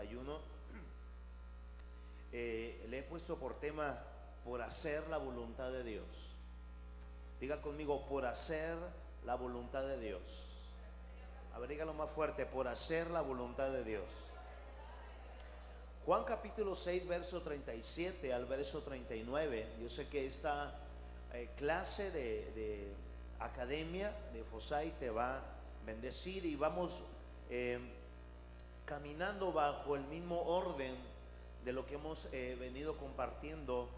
61. Le he puesto por tema por hacer la voluntad de Dios. Diga conmigo, por hacer la voluntad de Dios. A ver, dígalo más fuerte, por hacer la voluntad de Dios. Juan capítulo 6, verso 37 al verso 39. Yo sé que esta clase de academia de Fosai te va a bendecir y vamos caminando bajo el mismo orden de lo que hemos venido compartiendo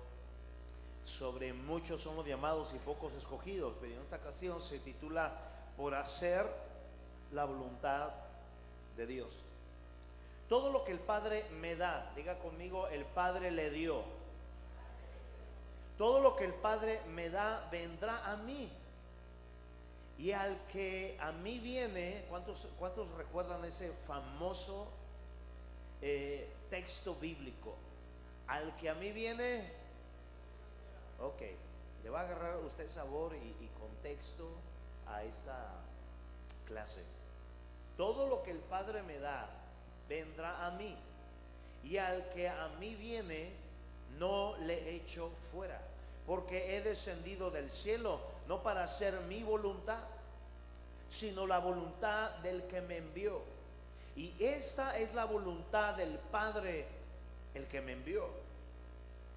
sobre muchos son los llamados y pocos escogidos, pero en esta ocasión se titula por hacer la voluntad de Dios. Todo lo que el Padre me da, diga conmigo, el Padre le dio. Todo lo que el Padre me da vendrá a mí. Y al que a mí viene, ¿cuántos recuerdan ese famoso texto bíblico? Al que a mí viene, ok, le va a agarrar usted sabor y contexto a esta clase. Todo lo que el Padre me da vendrá a mí, y al que a mí viene no le echo fuera, porque he descendido del cielo no para hacer mi voluntad, sino la voluntad del que me envió. Y esta es la voluntad del Padre, el que me envió,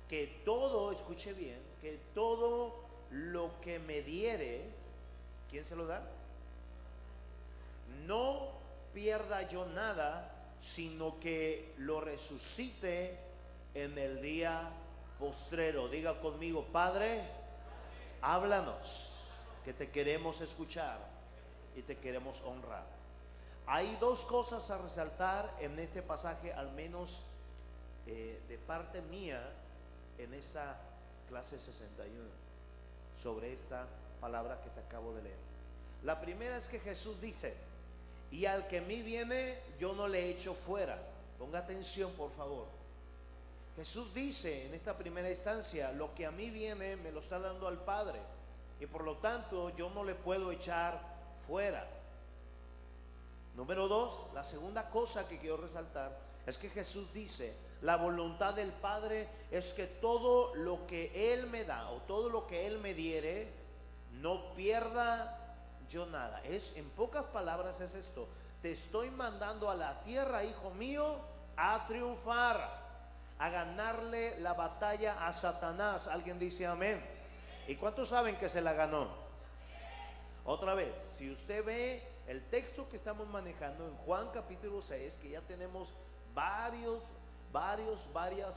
que todo, escuche bien, que todo lo que me diere, ¿quién se lo da? No pierda yo nada, sino que lo resucite en el día postrero. Diga conmigo, Padre, háblanos, que te queremos escuchar y te queremos honrar. Hay dos cosas a resaltar en este pasaje, al menos de parte mía, en esta clase 61, sobre esta palabra que te acabo de leer. La primera es que Jesús dice: y al que a mí viene, yo no le echo fuera. Ponga atención, por favor. Jesús dice en esta primera instancia: lo que a mí viene me lo está dando al Padre, y por lo tanto yo no le puedo echar fuera. Número dos, la segunda cosa que quiero resaltar es que Jesús dice: la voluntad del Padre es que todo lo que Él me da, o todo lo que Él me diere, no pierda yo nada. En pocas palabras es esto: te estoy mandando a la tierra, hijo mío, a triunfar, a ganarle la batalla a Satanás. Alguien dice amén. ¿Y cuántos saben que se la ganó? Otra vez, si usted ve el texto que estamos manejando en Juan capítulo 6, que ya tenemos varias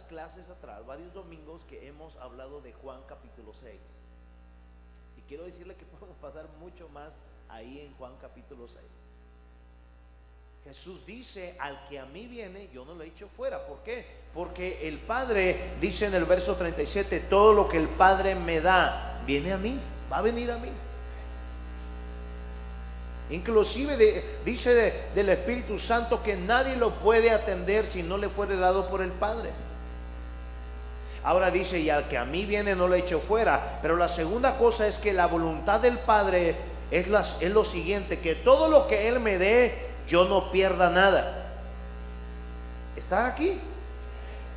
clases atrás, varios domingos que hemos hablado de Juan capítulo 6. Y quiero decirle que podemos pasar mucho más ahí en Juan capítulo 6. Jesús dice: al que a mí viene, yo no lo echo fuera. ¿Por qué? Porque el Padre dice en el verso 37: todo lo que el Padre me da, viene a mí, va a venir a mí. Inclusive dice del Espíritu Santo que nadie lo puede atender si no le fuere dado por el Padre. Ahora dice: y al que a mí viene no lo echo fuera. Pero la segunda cosa es que la voluntad del Padre es lo siguiente: que todo lo que Él me dé, yo no pierda nada. ¿Está aquí?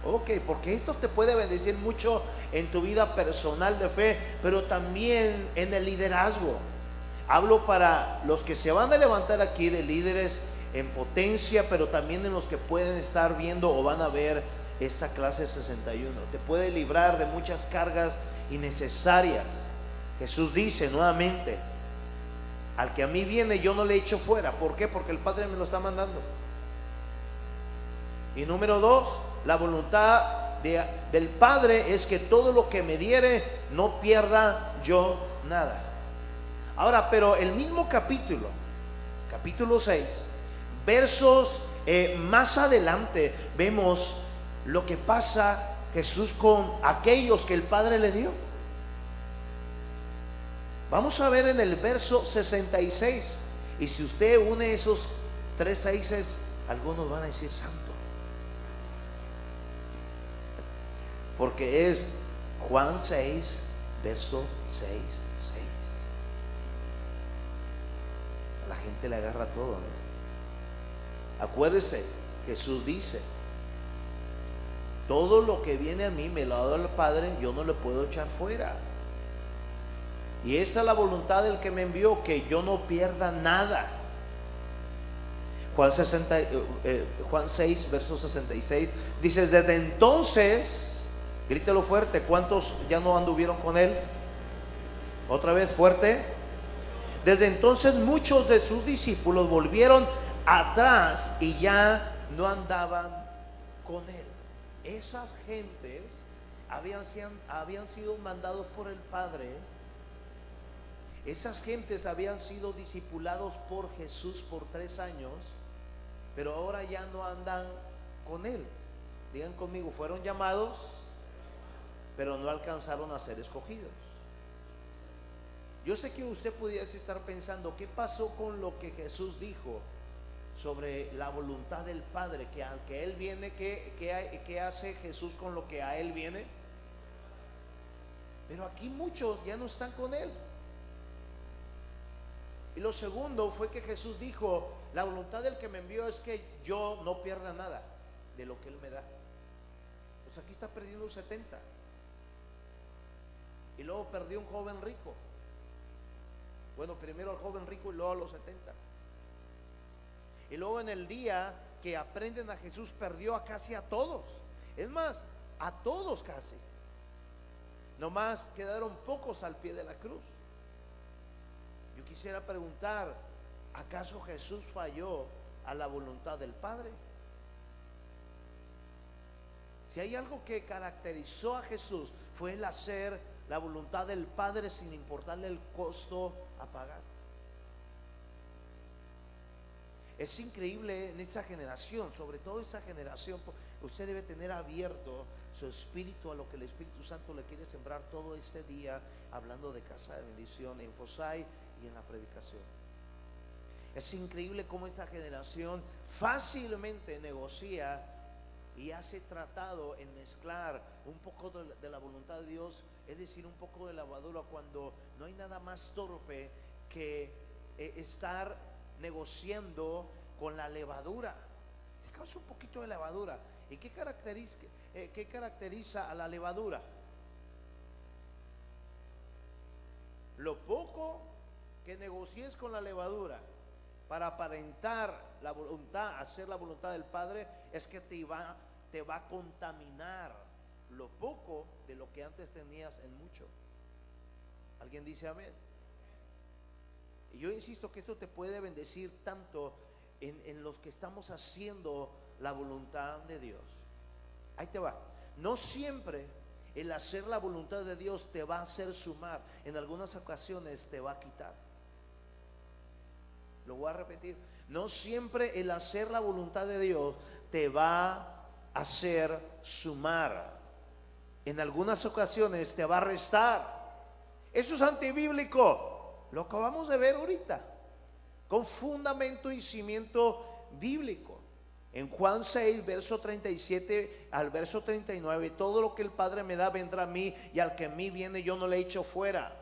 Ok, porque esto te puede bendecir mucho en tu vida personal de fe, pero también en el liderazgo. Hablo para los que se van a levantar aquí de líderes en potencia, pero también en los que pueden estar viendo o van a ver esta clase 61. Te puede librar de muchas cargas innecesarias. Jesús dice nuevamente: al que a mí viene, yo no le echo fuera. ¿Por qué? Porque el Padre me lo está mandando. Y número dos, la voluntad del Padre es que todo lo que me diere, no pierda yo nada. Ahora, pero el mismo capítulo 6, versos más adelante, vemos lo que pasa Jesús con aquellos que el Padre le dio. Vamos a ver en el verso 66. Y si usted une esos 3 seises, algunos van a decir: santo, porque es Juan 6, verso 6. La gente le agarra todo, ¿no? Acuérdese, Jesús dice: Todo lo que viene a mí me lo ha dado el Padre, yo no lo puedo echar fuera. Y esta es la voluntad del que me envió, que yo no pierda nada. Juan 6, verso 66, dice: desde entonces, grítelo fuerte, ¿cuántos ya no anduvieron con él? Otra vez fuerte. Desde entonces muchos de sus discípulos volvieron atrás y ya no andaban con él. Esas gentes habían sido mandados por el Padre. Esas gentes habían sido discipulados por Jesús por 3 años, pero ahora ya no andan con él. Digan conmigo, fueron llamados, pero no alcanzaron a ser escogidos. Yo sé que usted pudiese estar pensando, ¿qué pasó con lo que Jesús dijo sobre la voluntad del Padre? Que al que Él viene, ¿qué hace Jesús con lo que a Él viene? Pero aquí muchos ya no están con Él. Y lo segundo fue que Jesús dijo: la voluntad del que me envió es que yo no pierda nada de lo que Él me da. Pues aquí está perdiendo 70. Y luego perdió un joven rico. Bueno, primero al joven rico y luego a los 70. Y luego en el día que aprenden a Jesús perdió a casi a todos. Es más, a todos casi. Nomás quedaron pocos al pie de la cruz. Yo quisiera preguntar, ¿acaso Jesús falló a la voluntad del Padre? Si hay algo que caracterizó a Jesús, fue el hacer la voluntad del Padre sin importarle el costo a pagar. Es increíble en esta generación, sobre todo esta generación. Usted debe tener abierto su espíritu a lo que el Espíritu Santo le quiere sembrar todo este día, hablando de Casa de Bendición en Fosay y en la predicación. Es increíble cómo esta generación fácilmente negocia y hace tratado en mezclar un poco de la voluntad de Dios, es decir, un poco de levadura, cuando no hay nada más torpe que estar negociando con la levadura. Se causa un poquito de levadura. ¿Y qué caracteriza a la levadura? Lo poco que negocies con la levadura para aparentar la voluntad, hacer la voluntad del Padre, es que te va a contaminar lo poco de lo que antes tenías en mucho. ¿Alguien dice amén? Y yo insisto que esto te puede bendecir tanto en los que estamos haciendo la voluntad de Dios. Ahí te va. No siempre el hacer la voluntad de Dios te va a hacer sumar. En algunas ocasiones te va a quitar. Lo voy a repetir. No siempre el hacer la voluntad de Dios te va a hacer sumar. En algunas ocasiones te va a restar. Eso es antibíblico. Lo acabamos de ver ahorita, con fundamento y cimiento bíblico. En Juan 6, verso 37 al verso 39, todo lo que el Padre me da vendrá a mí, y al que a mí viene yo no le echo fuera,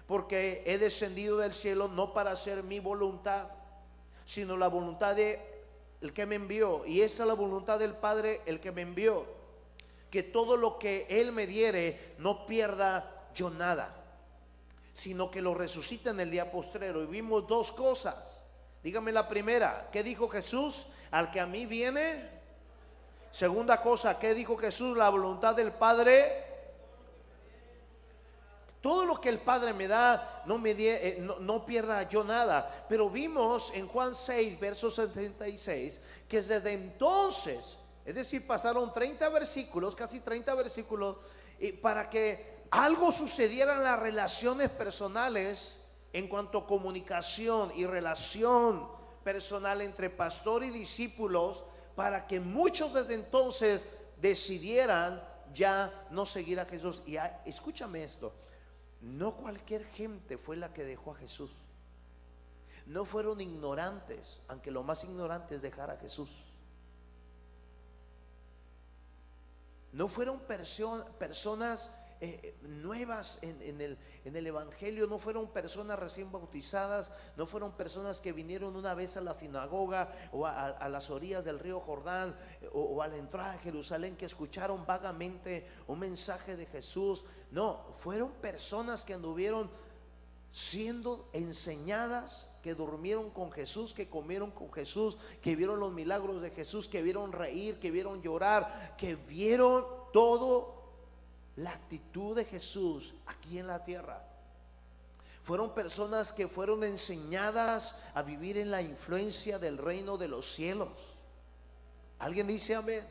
porque he descendido del cielo no para hacer mi voluntad, sino la voluntad de el que me envió. Y esta es la voluntad del Padre, el que me envió, que todo lo que Él me diere no pierda yo nada, sino que lo resucita en el día postrero. Y vimos dos cosas. Dígame la primera, ¿qué dijo Jesús? Al que a mí viene. Segunda cosa, ¿qué dijo Jesús? La voluntad del Padre. Todo lo que el Padre me da, no pierda yo nada. Pero vimos en Juan 6, verso 76, que desde entonces, es decir, pasaron 30 versículos, casi 30 versículos, para que algo sucediera en las relaciones personales, en cuanto a comunicación y relación personal entre pastor y discípulos, para que muchos desde entonces decidieran ya no seguir a Jesús. Y escúchame esto, no cualquier gente fue la que dejó a Jesús. No fueron ignorantes, aunque lo más ignorante es dejar a Jesús. No fueron personas nuevas en el Evangelio. No fueron personas recién bautizadas, no fueron personas que vinieron una vez a la sinagoga o a las orillas del río Jordán o a la entrada de Jerusalén, que escucharon vagamente un mensaje de Jesús. No, fueron personas que anduvieron siendo enseñadas, que durmieron con Jesús, que comieron con Jesús, que vieron los milagros de Jesús, que vieron reír, que vieron llorar, que vieron todo la actitud de Jesús aquí en la tierra. Fueron personas que fueron enseñadas a vivir en la influencia del reino de los cielos. ¿Alguien dice amén?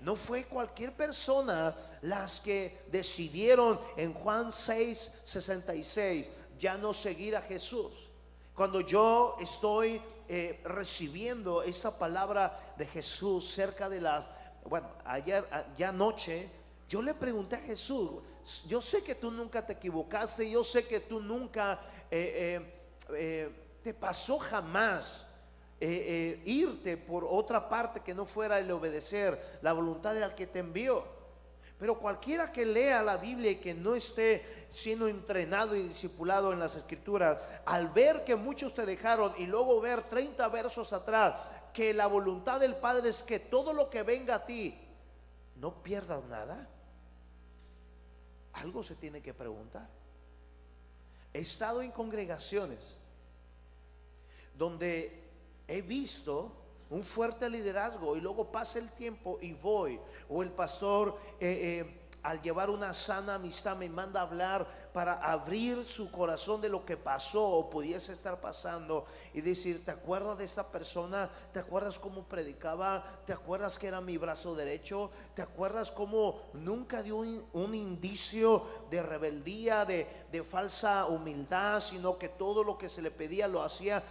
No fue cualquier persona las que decidieron en Juan 6:66 ya no seguir a Jesús. Cuando yo estoy recibiendo esta palabra de Jesús cerca de las, bueno, ayer, ya anoche, yo le pregunté a Jesús: yo sé que tú nunca te equivocaste, yo sé que tú nunca te pasó jamás irte por otra parte que no fuera el obedecer la voluntad del que te envió. Pero cualquiera que lea la Biblia y que no esté siendo entrenado y discipulado en las Escrituras, al ver que muchos te dejaron y luego ver 30 versos atrás que la voluntad del Padre es que todo lo que venga a ti no pierdas nada, algo se tiene que preguntar. He estado en congregaciones donde he visto un fuerte liderazgo y luego pasa el tiempo y voy, o el pastor al llevar una sana amistad me manda a hablar para abrir su corazón de lo que pasó o pudiese estar pasando y decir: ¿te acuerdas de esta persona? ¿Te acuerdas cómo predicaba? ¿Te acuerdas que era mi brazo derecho? ¿Te acuerdas cómo nunca dio un indicio de rebeldía, de falsa humildad, sino que todo lo que se le pedía lo hacía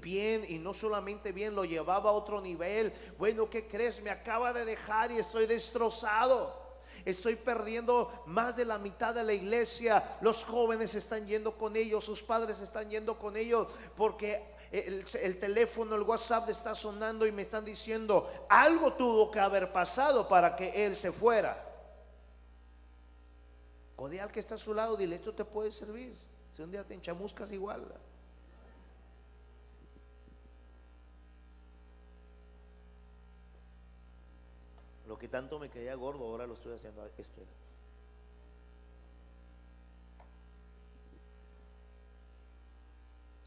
bien, y no solamente bien, lo llevaba a otro nivel? Bueno, ¿qué crees? Me acaba de dejar y estoy destrozado. Estoy perdiendo más de la mitad de la iglesia. Los jóvenes están yendo con ellos, sus padres están yendo con ellos, porque el teléfono, el WhatsApp está sonando y me están diciendo: algo tuvo que haber pasado para que él se fuera. Codea al que está a su lado, dile: esto te puede servir si un día te enchamuscas igual. Lo que tanto me caía gordo, ahora lo estoy haciendo. Esto era.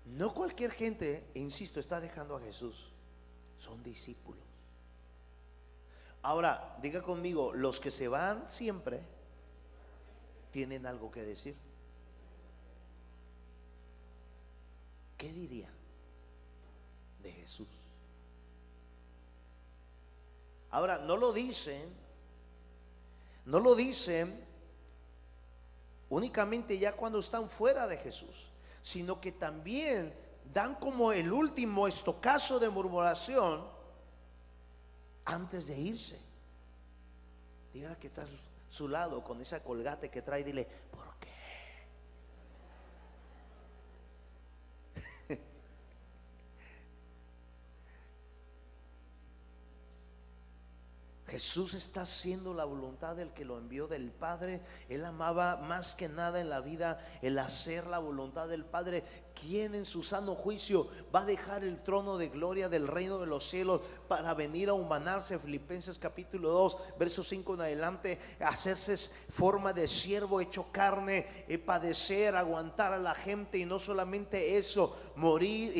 No cualquier gente, insisto, está dejando a Jesús. Son discípulos. Ahora, diga conmigo: los que se van siempre tienen algo que decir. ¿Qué diría de Jesús? Ahora, no lo dicen únicamente ya cuando están fuera de Jesús, sino que también dan como el último estocazo de murmuración antes de irse. Dígale que está a su lado con esa colgate que trae, dile: ¿por qué? Jesús está haciendo la voluntad del que lo envió, del Padre. Él amaba más que nada en la vida el hacer la voluntad del Padre. ¿Quién en su sano juicio va a dejar el trono de gloria del reino de los cielos para venir a humanarse? Filipenses capítulo 2 verso 5 en adelante: hacerse forma de siervo hecho carne, padecer, aguantar a la gente, y no solamente eso, morir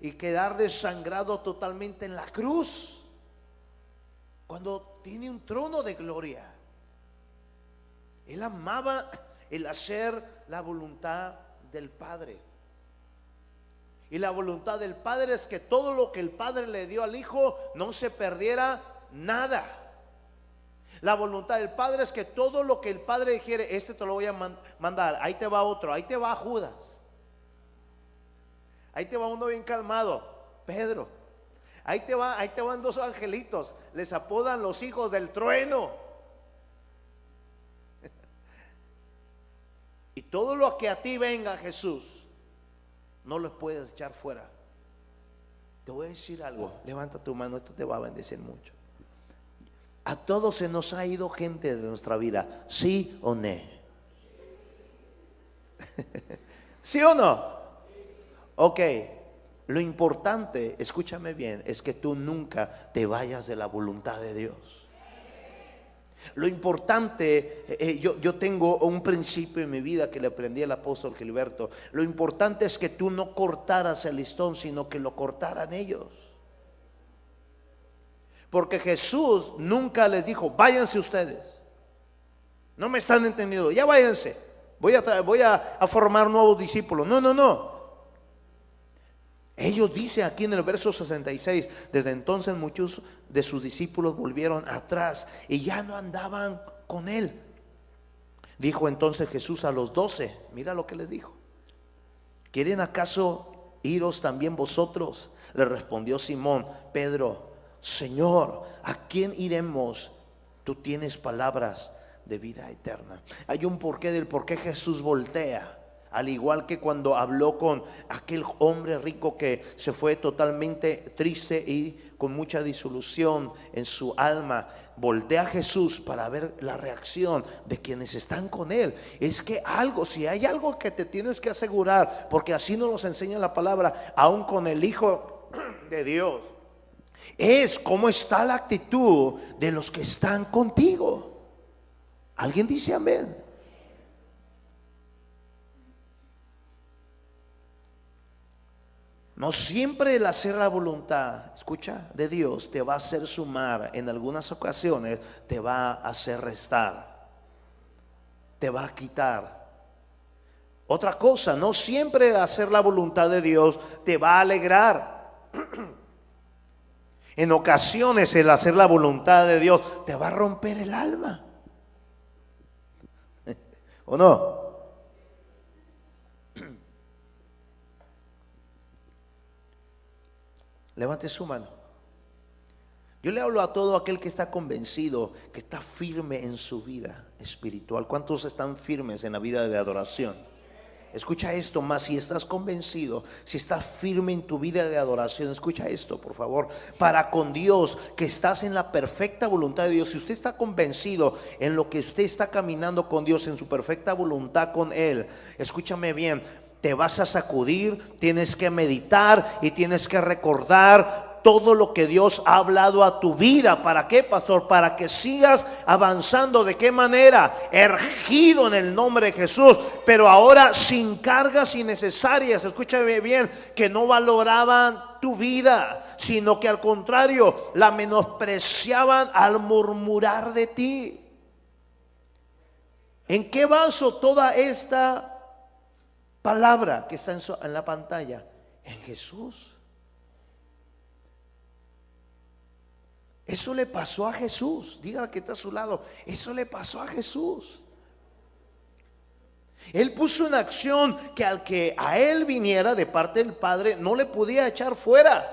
y quedar desangrado totalmente en la cruz, cuando tiene un trono de gloria. Él amaba el hacer la voluntad del Padre. Y la voluntad del Padre es que todo lo que el Padre le dio al Hijo no se perdiera nada. La voluntad del Padre es que todo lo que el Padre dijere: este te lo voy a mandar, ahí te va otro, ahí te va Judas, ahí te va uno bien calmado, Pedro, ahí te van dos angelitos, les apodan los hijos del trueno. Y todo lo que a ti venga, Jesús, no los puedes echar fuera. Te voy a decir algo, levanta tu mano, esto te va a bendecir mucho. A todos se nos ha ido gente de nuestra vida, ¿sí o no? ¿Sí o no? Ok. Lo importante, escúchame bien, es que tú nunca te vayas de la voluntad de Dios. Lo importante, yo tengo un principio en mi vida que le aprendí al apóstol Gilberto. Lo importante es que tú no cortaras el listón, sino que lo cortaran ellos. Porque Jesús nunca les dijo, váyanse ustedes. No me están entendiendo, ya váyanse. Voy a formar nuevos discípulos. No, no, no. Ellos dicen aquí en el verso 66, desde entonces muchos de sus discípulos volvieron atrás y ya no andaban con él. Dijo entonces Jesús a los 12, mira lo que les dijo: ¿quieren acaso iros también vosotros? Le respondió Simón Pedro: Señor, ¿a quién iremos? Tú tienes palabras de vida eterna. Hay un porqué del por qué Jesús voltea. Al igual que cuando habló con aquel hombre rico que se fue totalmente triste y con mucha disolución en su alma, voltea a Jesús para ver la reacción de quienes están con él. Es que si hay algo que te tienes que asegurar, porque así nos los enseña la palabra, aún con el Hijo de Dios, es cómo está la actitud de los que están contigo. ¿Alguien dice amén? No siempre el hacer la voluntad, escucha, de Dios te va a hacer sumar. En algunas ocasiones te va a hacer restar, te va a quitar. Otra cosa, no siempre el hacer la voluntad de Dios te va a alegrar. En ocasiones el hacer la voluntad de Dios te va a romper el alma. ¿O no? Levante su mano. Yo le hablo a todo aquel que está convencido, que está firme en su vida espiritual. ¿Cuántos están firmes en la vida de adoración? Escucha esto más, si estás convencido, si estás firme en tu vida de adoración, escucha esto por favor, para con Dios, que estás en la perfecta voluntad de Dios. Si usted está convencido en lo que usted está caminando con Dios, en su perfecta voluntad con Él, escúchame bien, te vas a sacudir, tienes que meditar y tienes que recordar todo lo que Dios ha hablado a tu vida. ¿Para qué, pastor? Para que sigas avanzando. ¿De qué manera? Ergido en el nombre de Jesús, pero ahora sin cargas innecesarias. Escúchame bien, que no valoraban tu vida, sino que al contrario la menospreciaban al murmurar de ti. ¿En qué baso toda esta palabra que está en la pantalla? En Jesús. Eso le pasó a Jesús. Dígale que está a su lado, eso le pasó a Jesús. Él puso en acción que al que a él viniera de parte del Padre no le podía echar fuera.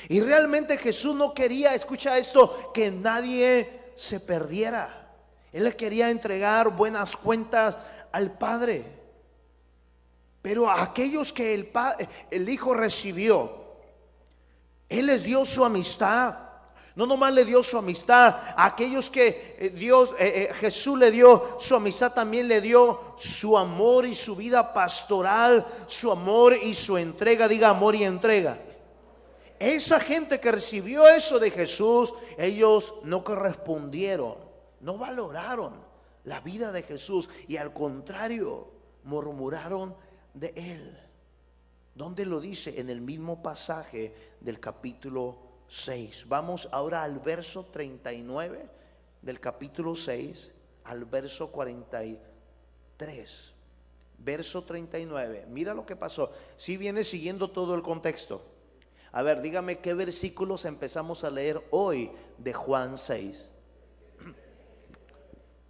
Y realmente Jesús no quería, escucha esto, que nadie se perdiera. Él le quería entregar buenas cuentas al Padre. Pero a aquellos que el Hijo recibió, Él les dio su amistad. No nomás le dio su amistad a aquellos que Jesús le dio su amistad, también le dio su amor y su vida pastoral, su amor y su entrega. Diga amor y entrega. Esa gente que recibió eso de Jesús, ellos no correspondieron, no valoraron la vida de Jesús y al contrario murmuraron de Él. ¿Dónde lo dice? En el mismo pasaje del capítulo 6. Vamos ahora al verso 39 del capítulo 6 al verso 43. Verso 39. Mira lo que pasó. Si viene siguiendo todo el contexto. A ver, dígame qué versículos empezamos a leer hoy de Juan 6.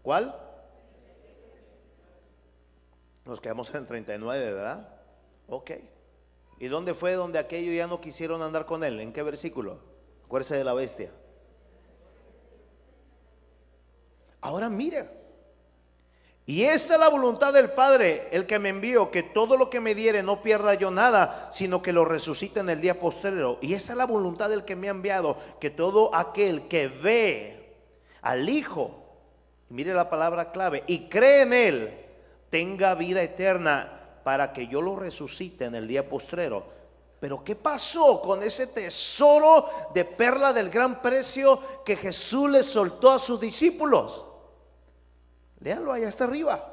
¿Cuál? Nos quedamos en el 39, ¿verdad? Ok. ¿Y dónde fue donde aquellos ya no quisieron andar con él? ¿En qué versículo? Acuérdese de la bestia. Ahora mira. Y esta es la voluntad del Padre, el que me envió, que todo lo que me diere no pierda yo nada, sino que lo resucite en el día postrero. Y esa es la voluntad del que me ha enviado, que todo aquel que ve al Hijo, mire la palabra clave, y cree en Él, tenga vida eterna para que yo lo resucite en el día postrero. Pero ¿qué pasó con ese tesoro de perla del gran precio que Jesús le soltó a sus discípulos? Léanlo allá hasta arriba.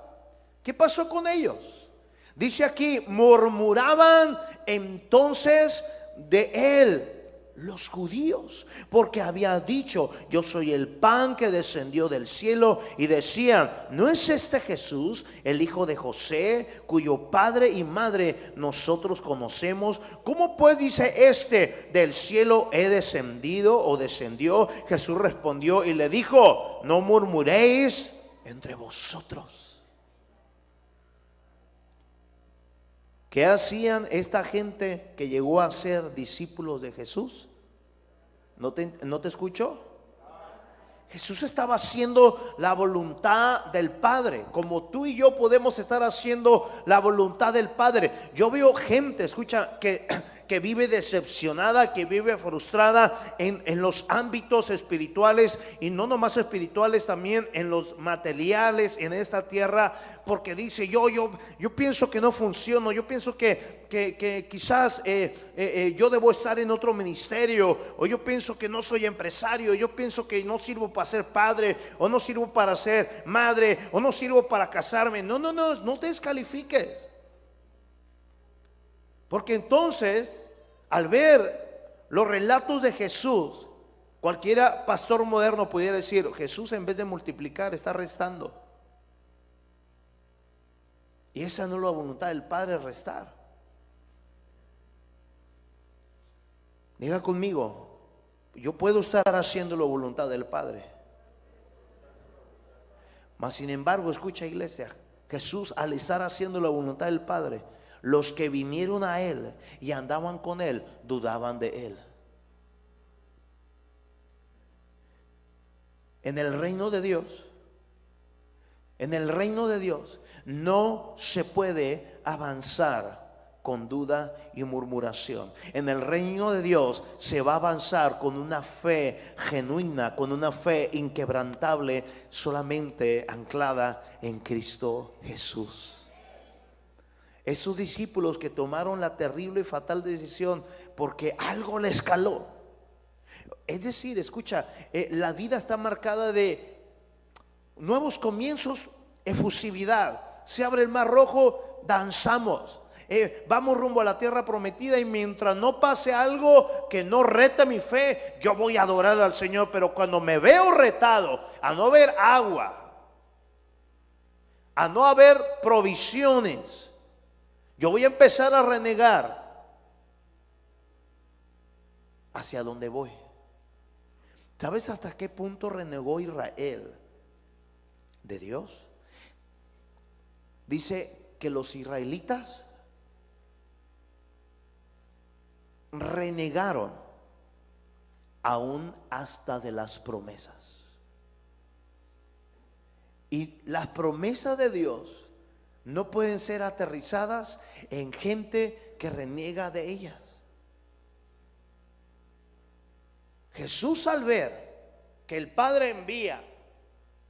¿Qué pasó con ellos? Dice aquí, murmuraban entonces de él los judíos, porque había dicho: yo soy el pan que descendió del cielo. Y decían: ¿no es este Jesús, el hijo de José, cuyo padre y madre nosotros conocemos? ¿Cómo pues dice este: del cielo he descendido o descendió? Jesús respondió y le dijo: no murmuréis entre vosotros. ¿Qué hacían esta gente que llegó a ser discípulos de Jesús? ¿No te escuchó? Jesús estaba haciendo la voluntad del Padre, como tú y yo podemos estar haciendo la voluntad del Padre. Yo veo gente, escucha, que vive decepcionada, que vive frustrada en los ámbitos espirituales, y no nomás espirituales, también en los materiales en esta tierra, porque dice: yo pienso que no funciono, yo pienso que quizás yo debo estar en otro ministerio, o yo pienso que no soy empresario, yo pienso que no sirvo para ser padre, o no sirvo para ser madre, o no sirvo para casarme. No te descalifiques. Porque entonces, al ver los relatos de Jesús, cualquiera pastor moderno pudiera decir: Jesús, en vez de multiplicar, está restando. Y esa no es la voluntad del Padre, restar. Diga conmigo: yo puedo estar haciendo la voluntad del Padre. Mas sin embargo, escucha, iglesia, Jesús, al estar haciendo la voluntad del Padre, los que vinieron a él y andaban con él dudaban de él. En el reino de Dios, no se puede avanzar con duda y murmuración. En el reino de Dios se va a avanzar con una fe genuina, con una fe inquebrantable, solamente anclada en Cristo Jesús. Esos discípulos que tomaron la terrible y fatal decisión porque algo les caló. Es decir, escucha, la vida está marcada de nuevos comienzos, efusividad. Se abre el mar rojo, danzamos. Vamos rumbo a la tierra prometida, y mientras no pase algo que no rete mi fe, yo voy a adorar al Señor. Pero cuando me veo retado a no haber agua, a no haber provisiones, yo voy a empezar a renegar hacia dónde voy. ¿Sabes hasta qué punto renegó Israel de Dios? Dice que los israelitas renegaron aún hasta de las promesas. Y las promesas de Dios no pueden ser aterrizadas en gente que reniega de ellas. Jesús, al ver que el Padre envía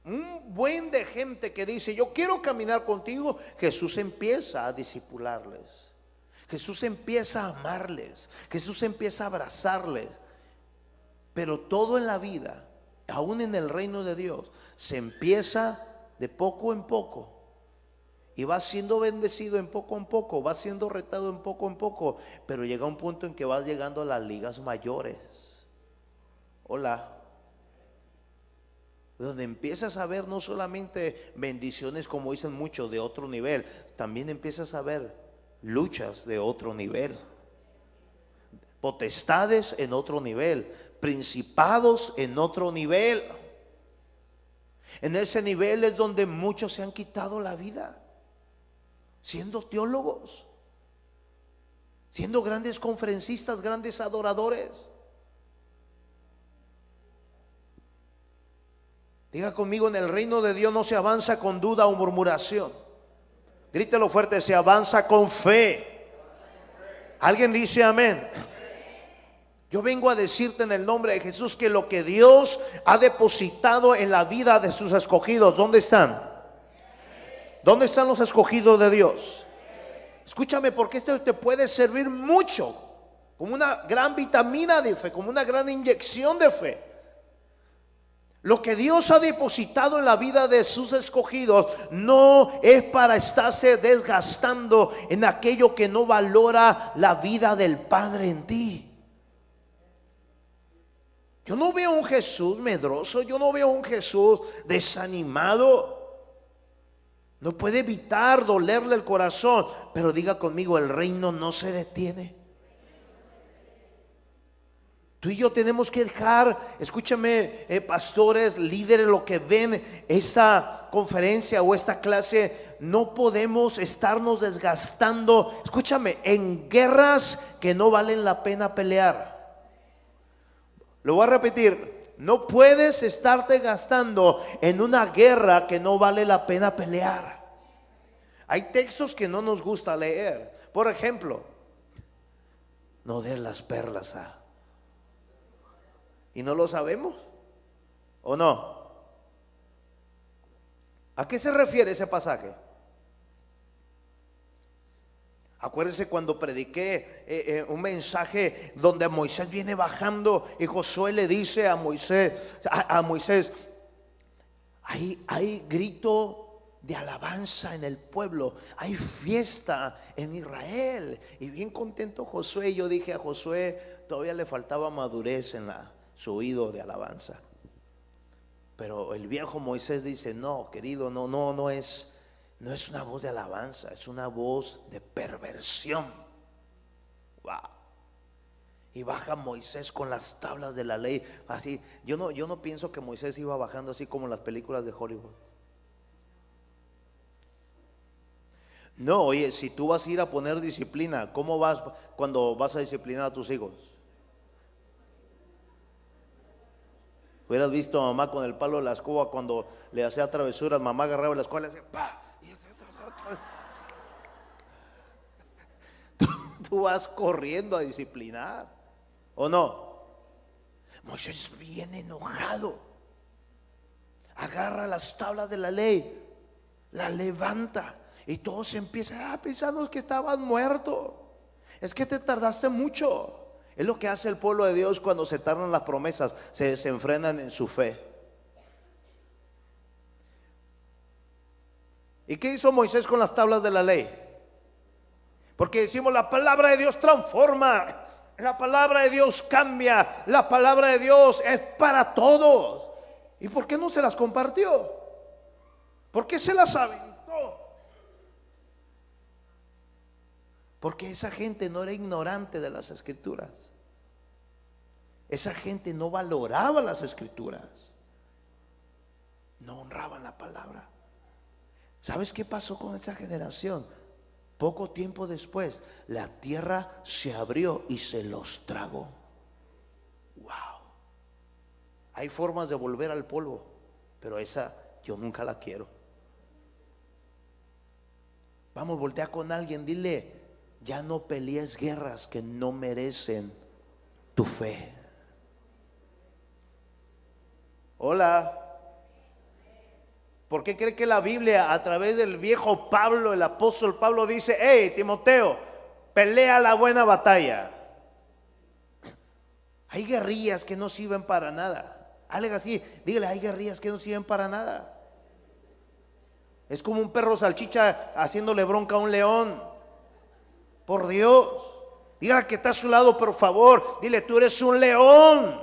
un buen de gente que dice: yo quiero caminar contigo, Jesús empieza a discipularles. Jesús empieza a amarles. Jesús empieza a abrazarles. Pero todo en la vida, aún en el reino de Dios, se empieza de poco en poco. Y va siendo bendecido en poco en poco, va siendo retado en poco, pero llega un punto en que vas llegando a las ligas mayores. Hola. Donde empiezas a ver no solamente bendiciones, como dicen muchos, de otro nivel, también empiezas a ver luchas de otro nivel, potestades en otro nivel, principados en otro nivel. En ese nivel es donde muchos se han quitado la vida, siendo teólogos, siendo grandes conferencistas, grandes adoradores. Diga conmigo: en el reino de Dios no se avanza con duda o murmuración. Grítelo fuerte: se avanza con fe. ¿Alguien dice amén? Yo vengo a decirte en el nombre de Jesús que lo que Dios ha depositado en la vida de sus escogidos, ¿dónde están? ¿Dónde están los escogidos de Dios? Escúchame, porque esto te puede servir mucho, como una gran vitamina de fe, como una gran inyección de fe. Lo que Dios ha depositado en la vida de sus escogidos no es para estarse desgastando en aquello que no valora la vida del Padre en ti. Yo no veo un Jesús medroso, yo no veo un Jesús desanimado. No puede evitar dolerle el corazón, pero diga conmigo, el reino no se detiene. Tú y yo tenemos que dejar, escúchame, pastores, líderes, lo que ven esta conferencia o esta clase, no podemos estarnos desgastando, escúchame, en guerras que no valen la pena pelear. Lo voy a repetir. No puedes estarte gastando en una guerra que no vale la pena pelear. Hay textos que no nos gusta leer. Por ejemplo, no des las perlas a... ¿Y no lo sabemos? ¿O no? ¿A qué se refiere ese pasaje? Acuérdense cuando prediqué un mensaje donde Moisés viene bajando y Josué le dice a Moisés, hay grito de alabanza en el pueblo, hay fiesta en Israel. Y bien contento Josué. Yo dije a Josué, todavía le faltaba madurez en su oído de alabanza. Pero el viejo Moisés dice, no, querido, no es una voz de alabanza, es una voz de perversión. Wow. Y baja Moisés con las tablas de la ley. Así, yo no pienso que Moisés iba bajando así como en las películas de Hollywood. No, oye, si tú vas a ir a poner disciplina, ¿cómo vas cuando vas a disciplinar a tus hijos? Hubieras visto a mamá con el palo de la escoba cuando le hacía travesuras. Mamá agarraba la escoba y le hacía ¡pah! Tú vas corriendo a disciplinar, ¿o no? Moisés viene enojado, agarra las tablas de la ley, la levanta y todos empiezan pensando que estabas muerto. Es que te tardaste mucho. Es lo que hace el pueblo de Dios cuando se tardan las promesas, se desenfrenan en su fe. ¿Y qué hizo Moisés con las tablas de la ley? Porque decimos, la palabra de Dios transforma, la palabra de Dios cambia, la palabra de Dios es para todos. ¿Y por qué no se las compartió? ¿Por qué se las aventó? Porque esa gente no era ignorante de las escrituras. Esa gente no valoraba las escrituras, no honraban la palabra. ¿Sabes qué pasó con esa generación? Poco tiempo después, la tierra se abrió y se los tragó. Wow. Hay formas de volver al polvo, pero esa yo nunca la quiero. Vamos, voltea con alguien, dile, ya no pelees guerras que no merecen tu fe. Hola. ¿Por qué cree que la Biblia a través del viejo Pablo, el apóstol Pablo dice, hey Timoteo, pelea la buena batalla? Hay guerrillas que no sirven para nada. Algo así, dígale, hay guerrillas que no sirven para nada. Es como un perro salchicha haciéndole bronca a un león. Por Dios, dígale que está a su lado, por favor, dile, tú eres un león.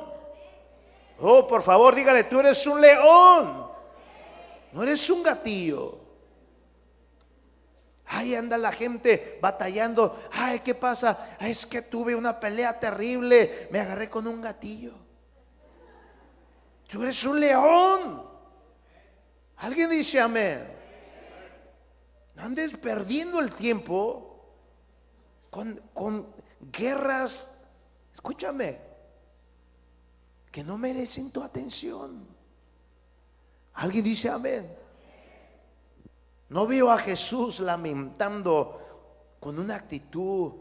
Oh, por favor, dígale, tú eres un león. No eres un gatillo. Ahí anda la gente batallando. Ay, ¿qué pasa? Ay, es que tuve una pelea terrible, me agarré con un gatillo. Tú eres un león. Alguien dice amén. No andes perdiendo el tiempo con guerras, escúchame, que no merecen tu atención. Alguien dice amén. No veo a Jesús lamentando con una actitud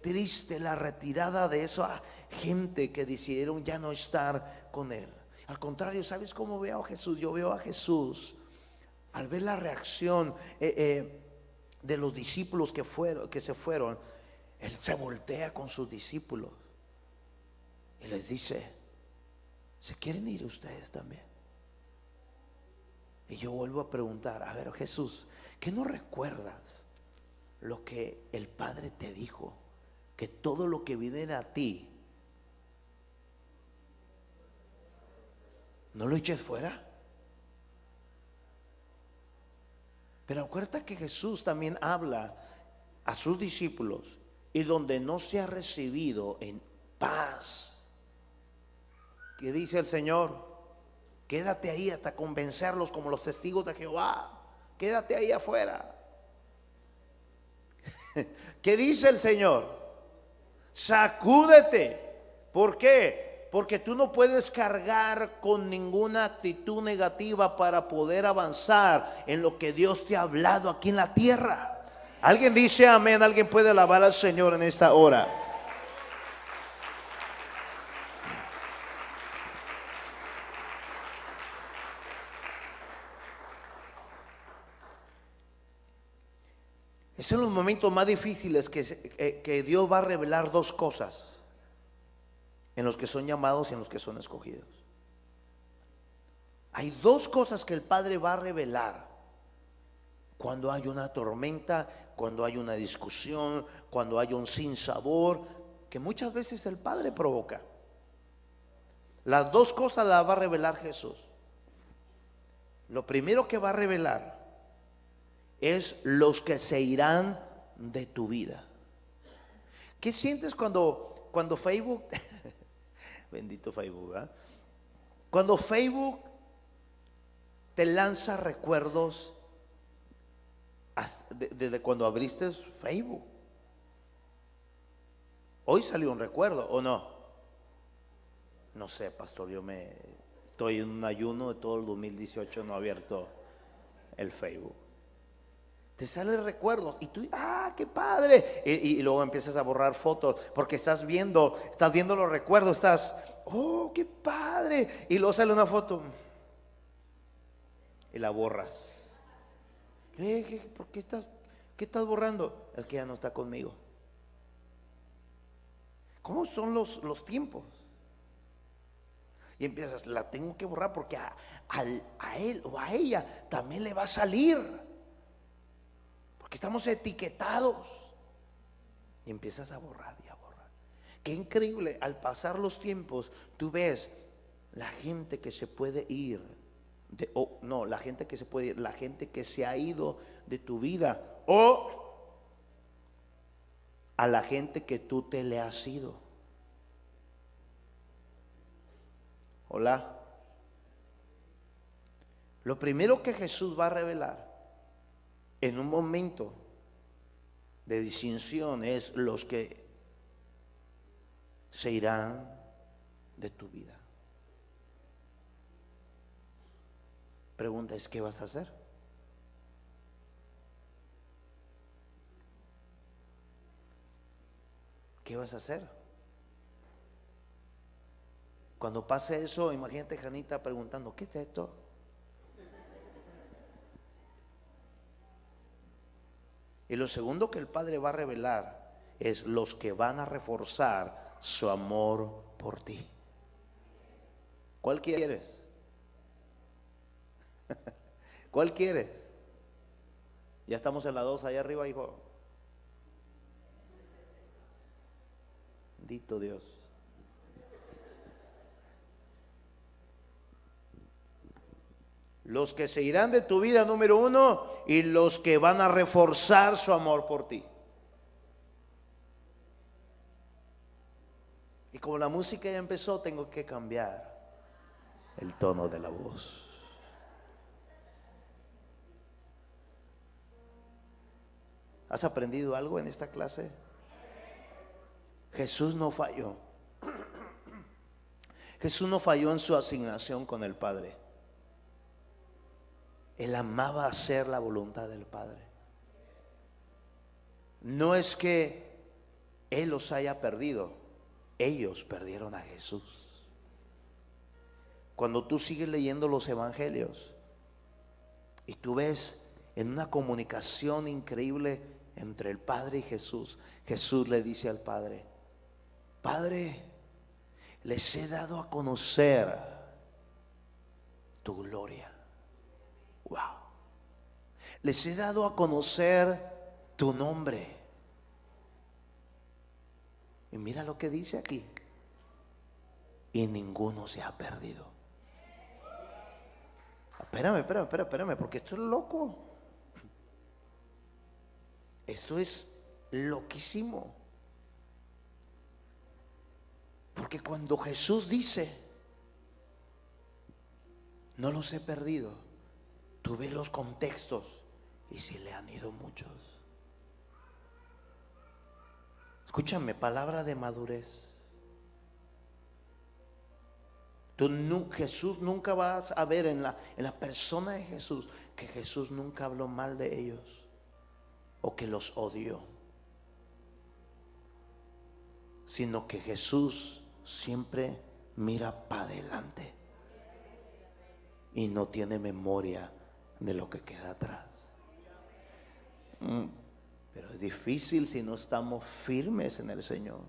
triste la retirada de esa gente que decidieron ya no estar con él. Al contrario, ¿sabes cómo veo a Jesús? Yo veo a Jesús al ver la reacción de los discípulos que se fueron, Él se voltea con sus discípulos y les dice: ¿se quieren ir ustedes también? Y yo vuelvo a preguntar: a ver, Jesús, ¿qué no recuerdas lo que el Padre te dijo? Que todo lo que viniera a ti, no lo eches fuera. Pero acuérdate que Jesús también habla a sus discípulos: y donde no se ha recibido en paz, ¿qué dice el Señor? Quédate ahí hasta convencerlos, como los testigos de Jehová. Quédate ahí afuera. ¿Qué dice el Señor? Sacúdete. ¿Por qué? Porque tú no puedes cargar con ninguna actitud negativa para poder avanzar en lo que Dios te ha hablado aquí en la tierra. ¿Alguien dice amén? ¿Alguien puede alabar al Señor en esta hora? Es en los momentos más difíciles que Dios va a revelar dos cosas: en los que son llamados y en los que son escogidos. Hay dos cosas que el Padre va a revelar cuando hay una tormenta, cuando hay una discusión, cuando hay un sinsabor que muchas veces el Padre provoca. Las dos cosas las va a revelar Jesús. Lo primero que va a revelar es los que se irán de tu vida. ¿Qué sientes cuando Facebook bendito Facebook, ¿eh? Cuando Facebook te lanza recuerdos desde cuando abriste Facebook? Hoy salió un recuerdo, ¿o no? No sé, pastor, estoy en un ayuno de todo el 2018, no he abierto el Facebook. Te salen recuerdos y tú, qué padre, y luego empiezas a borrar fotos porque estás viendo los recuerdos, oh, qué padre, y luego sale una foto y la borras. ¿Por qué estás borrando? Es que ya no está conmigo. ¿Cómo son los tiempos? Y empiezas, la tengo que borrar porque a él o a ella también le va a salir, porque estamos etiquetados. Y empiezas a borrar y a borrar. Qué increíble, al pasar los tiempos, tú ves la gente que se puede ir, la gente que se puede ir, la gente que se ha ido de tu vida, o a la gente que tú te le has ido. Hola. Lo primero que Jesús va a revelar en un momento de distinción es los que se irán de tu vida. Pregunta es: ¿qué vas a hacer? ¿Qué vas a hacer? Cuando pase eso, imagínate Janita preguntando: ¿qué es esto? Y lo segundo que el Padre va a revelar es los que van a reforzar su amor por ti. ¿Cuál quieres? ¿Cuál quieres? Ya estamos en la 2 allá arriba, hijo. Bendito Dios. Los que se irán de tu vida, número 1, y los que van a reforzar su amor por ti. Y como la música ya empezó, tengo que cambiar el tono de la voz. ¿Has aprendido algo en esta clase? Jesús no falló. Jesús no falló en su asignación con el Padre. Él amaba hacer la voluntad del Padre. No es que Él los haya perdido, ellos perdieron a Jesús. Cuando tú sigues leyendo los evangelios, Y tú ves en una comunicación increíble entre el Padre y Jesús. Jesús le dice al Padre: Padre, les he dado a conocer tu gloria. Wow. Les he dado a conocer tu nombre. Y mira lo que dice aquí: y ninguno se ha perdido. Espérame, porque esto es loco. Esto es loquísimo. Porque cuando Jesús dice, no los he perdido, tú ves los contextos y si le han ido muchos. Escúchame, palabra de madurez. Jesús nunca vas a ver en la persona de Jesús que Jesús nunca habló mal de ellos o que los odió, sino que Jesús siempre mira para adelante y no tiene memoria de lo que queda atrás. Pero es difícil si no estamos firmes en el Señor.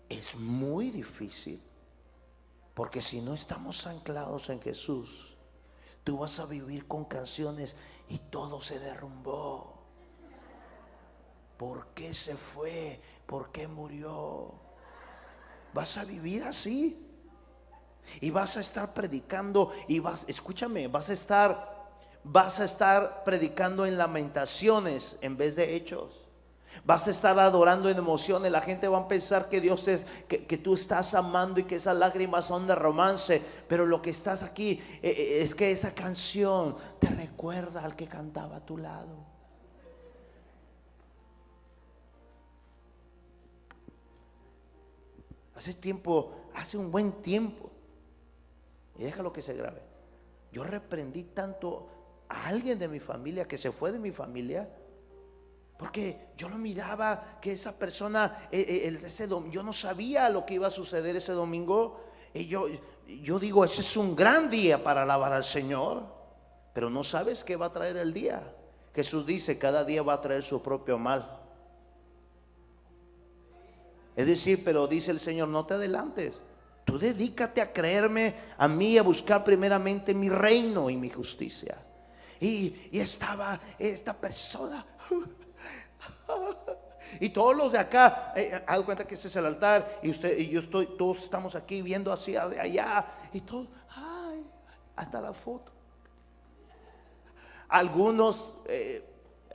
Es muy difícil, porque si no estamos anclados en Jesús, tú vas a vivir con canciones y todo se derrumbó. ¿Por qué se fue? ¿Por qué murió? Vas a vivir así y vas a estar predicando y escúchame, vas a estar predicando en lamentaciones en vez de hechos. Vas a estar adorando en emociones. La gente va a pensar que Dios que tú estás amando y que esas lágrimas son de romance, pero lo que estás aquí es que esa canción te recuerda al que cantaba a tu lado. Hace un buen tiempo, y déjalo que se grabe, yo reprendí tanto a alguien de mi familia que se fue de mi familia, porque yo lo miraba que esa persona yo no sabía lo que iba a suceder ese domingo. Y yo digo, ese es un gran día para alabar al Señor, pero no sabes qué va a traer el día. Jesús dice, cada día va a traer su propio mal. Es decir, pero dice el Señor, no te adelantes. Tú dedícate a creerme a mí, a buscar primeramente mi reino y mi justicia. Y estaba esta persona y todos los de acá, haz cuenta que ese es el altar y usted y yo todos estamos aquí viendo hacia allá y todos, ay, hasta la foto. Algunos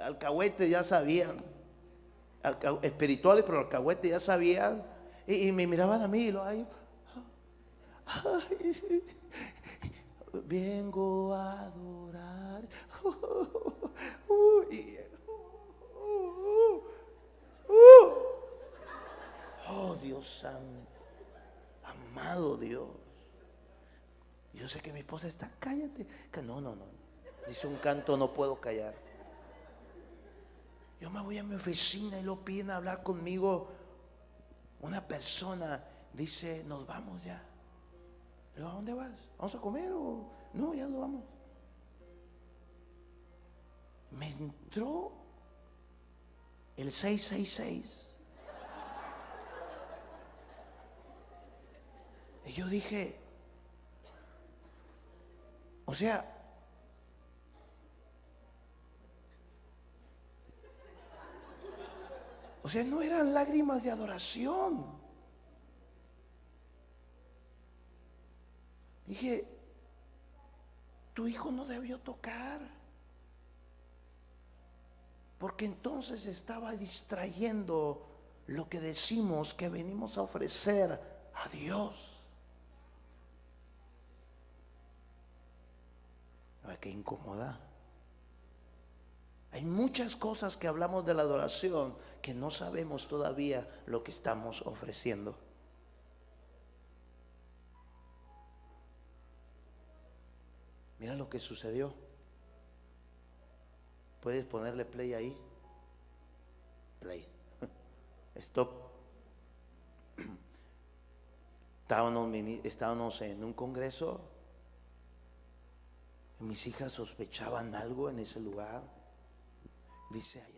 alcahuetes ya sabían, espirituales, pero alcahuetes ya sabían y me miraban a mí y ay, vengo a adorar. Oh, Dios santo, amado Dios. Yo sé que mi esposa está, cállate. No. Dice un canto, no puedo callar. Yo me voy a mi oficina y lo piden a hablar conmigo. Una persona dice, nos vamos ya. Le digo, ¿a dónde vas? ¿Vamos a comer o no? Ya nos vamos. Me entró el 666. Y yo dije, o sea, no eran lágrimas de adoración. Dije, tu hijo no debió tocar, porque entonces estaba distrayendo lo que decimos que venimos a ofrecer a Dios. Ay, qué incómoda. Hay muchas cosas que hablamos de la adoración que no sabemos todavía lo que estamos ofreciendo. Mira lo que sucedió. Puedes ponerle play ahí. Play. Stop. Estábamos en un congreso Y mis hijas sospechaban algo en ese lugar. Dice, hay